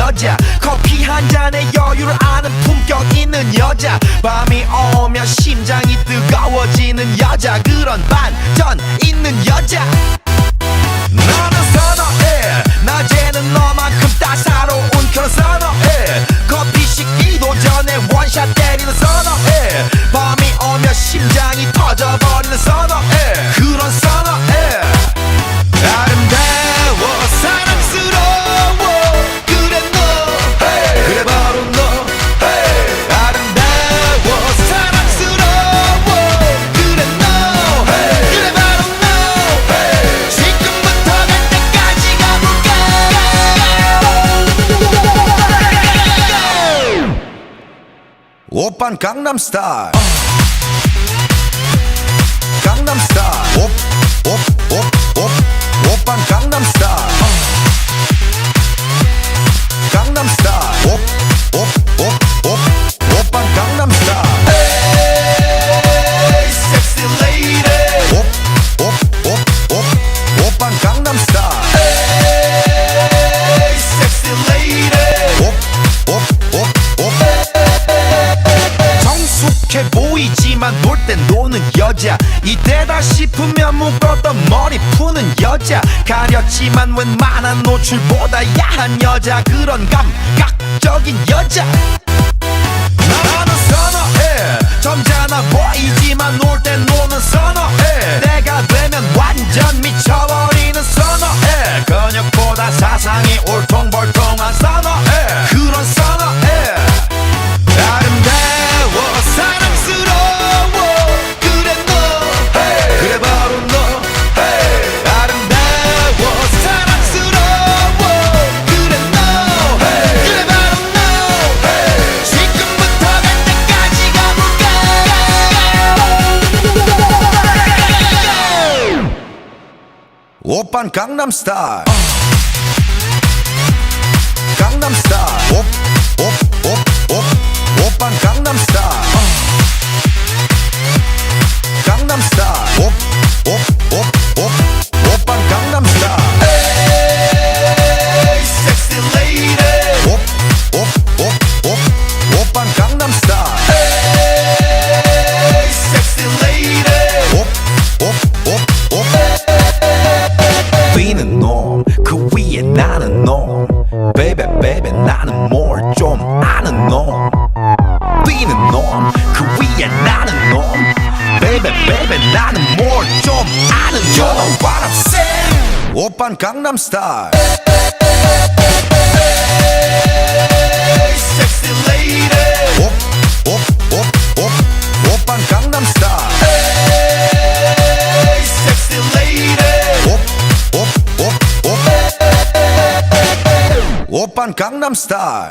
여자, 커피 한 잔에 여유를 아는 품격 있는 여자, 밤이 오면 심장이 뜨거워지는 여자, 그런 반전 있는 여자. 너는 선호해, 낮에는 너만큼 따사로운 그런 선호해, 커피 식기도 전에 원샷 때리는 선호해, 밤이 오면 심장이 터져버리는 선호해, 그런 선호해. 아름다워 사랑스러워 그래 너, hey. 그래 바로 너, hey. 아름다워 사랑스러워 그래 너, hey. 그래 바로 너, hey. 지금부터 갈 때까지 가볼까. 오빤 강남스타일, 강남스타일, 오빤 강남스타일, 강남스타일, 오빤 강남스타일. Hey, sexy lady. 오빤 강남스타일. Hey, sexy lady. 성숙해 보이지만 놀 땐 노는 여자, 이때다 싶으면 묶었던 머리 푸는 여자, 가렸지만 웬만한 노출보다 야한 여자, 그런 감각적인 여자. 나는 선호해, 점잖아 보이지만 놀 땐 노는 선호해, 내가 되면 완전 미쳐버리는 선호해, 근육보다 사상이 울퉁불퉁한 선호해, 그런 선호해. 아름다워 사랑스러워 그래 너, hey. 그래 바로 너, hey. 아름다워 사랑스러워 그래 너, hey. 그래 바로 너, hey. 지금부터 갈 때까지 가볼까. 오빤 강남스타일, 강남스타일, 오빤 강남스타일, 강남스타일, 오빤 강남스타일. Hey, sexy lady. 오빤 강남스타일. Hey, sexy lady. 뛰는 놈, 그 위에 나는 놈, baby baby 나는 뭘 좀 아는 놈, 뛰는 놈, 그 위에 나는 놈, baby baby 나는 뭘 좀 아는 놈. You know what I'm saying? 오빤 강남스타일. Hey, sexy lady. 오빤 강남스타일. Hey, sexy lady. 오빤 강남스타일.